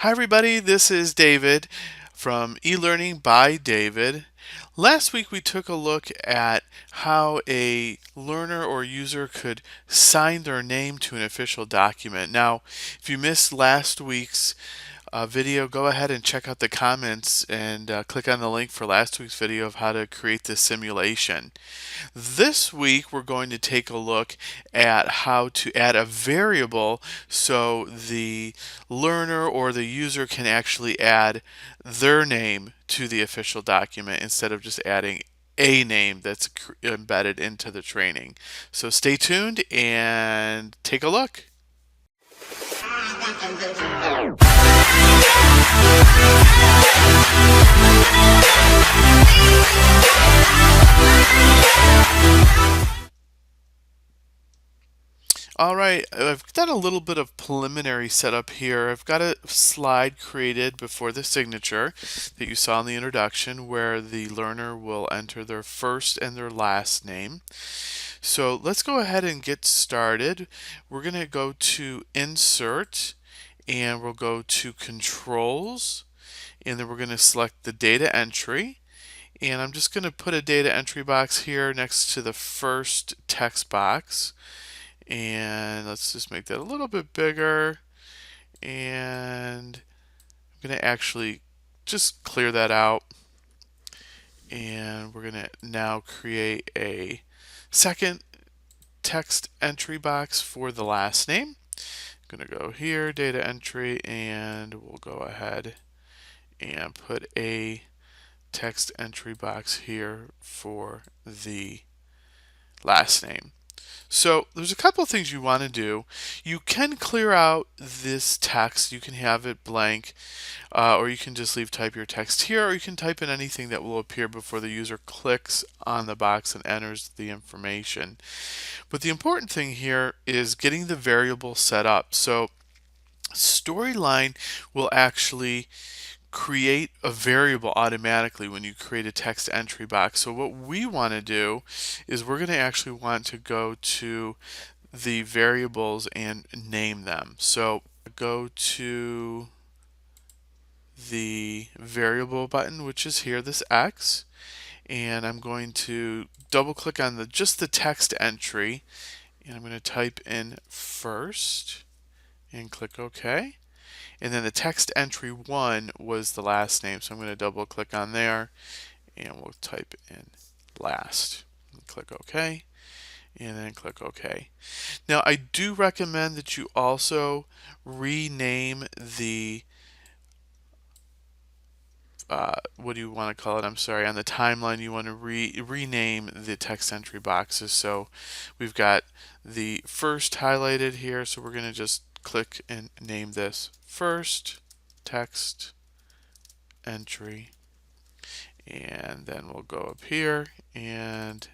Hi everybody, this is David from eLearning by David. Last week we took a look at how a learner or user could sign their name to an official document. Now, if you missed last week's video, go ahead and check out the comments and click on the link for last week's video of how to create this simulation. This week we're going to take a look at how to add a variable so the learner or the user can actually add their name to the official document instead of just adding a name that's embedded into the training. So stay tuned and take a look. All right, I've done a little bit of preliminary setup here. I've got a slide created before the signature that you saw in the introduction where the learner will enter their first and their last name. So let's go ahead and get started. We're going to go to Insert and we'll go to Controls and then we're going to select the data entry. And I'm just going to put a data entry box here next to the first text box. And let's just make that a little bit bigger, and I'm going to actually just clear that out, and we're going to now create a second text entry box for the last name. I'm going to go here, data entry, and we'll go ahead and put a text entry box here for the last name. So there's a couple of things you want to do. You can clear out this text. You can have it blank, or you can just type your text here, or you can type in anything that will appear before the user clicks on the box and enters the information. But the important thing here is getting the variable set up. So Storyline will actually create a variable automatically when you create a text entry box. So what we want to do is we're going to actually want to go to the variables and name them. So go to the variable button, which is here, this X, and I'm going to double click on just the text entry, and I'm going to type in first and click OK. And then the text entry 1 was the last name, so I'm going to double click on there and we'll type in last and click OK, and then click OK. Now I do recommend that you also rename the what do you want to call it? I'm sorry, on the timeline you want to rename the text entry boxes. So we've got the first highlighted here, so we're going to just click and name this first text entry, and then we'll go up here and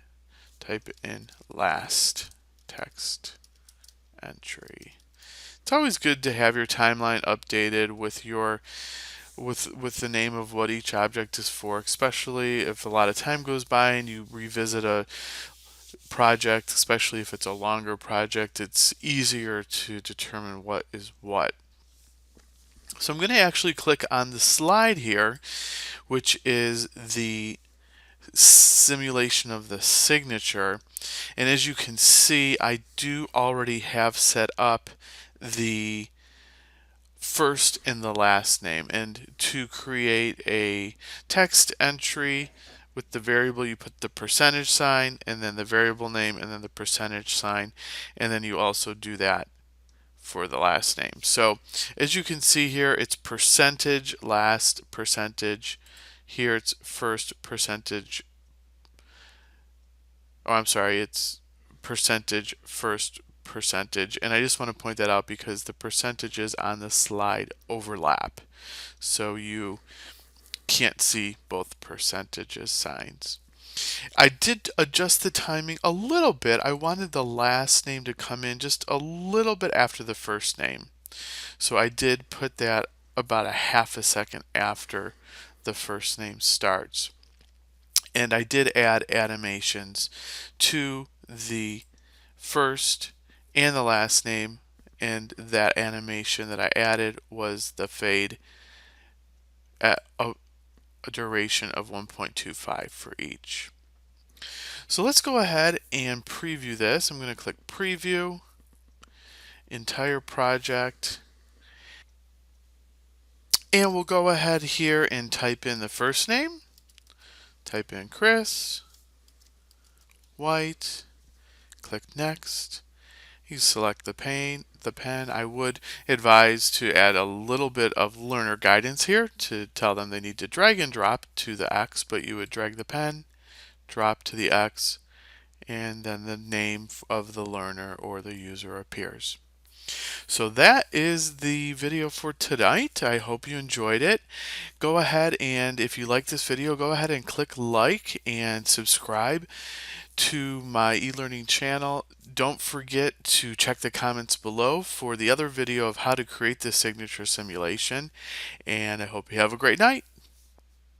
type in last text entry. It's always good to have your timeline updated with your with the name of what each object is for, especially if a lot of time goes by and you revisit a project, especially if it's a longer project, it's easier to determine what is what. So I'm going to actually click on the slide here, which is the simulation of the signature. And as you can see, I do already have set up the first and the last name. And to create a text entry with the variable, you put the percentage sign and then the variable name and then the percentage sign, and then you also do that for the last name. So as you can see here, it's percentage, last, percentage. Here it's first, percentage. Oh, I'm sorry, it's percentage, first, percentage. And I just want to point that out because the percentages on the slide overlap. So you can't see both percentages signs. I did adjust the timing a little bit. I wanted the last name to come in just a little bit after the first name. So I did put that about a half a second after the first name starts. And I did add animations to the first and the last name and that animation that I added was the fade at a duration of 1.25 for each. So let's go ahead and preview this. I'm going to click preview, entire project, and we'll go ahead here and type in the first name, type in Chris White, click next. You select the pen. I would advise to add a little bit of learner guidance here to tell them they need to drag and drop to the X, but you would drag the pen, drop to the X, and then the name of the learner or the user appears. So that is the video for tonight. I hope you enjoyed it. Go ahead and if you like this video, go ahead and click like and subscribe to my e-learning channel. Don't forget to check the comments below for the other video of how to create the signature simulation. And I hope you have a great night.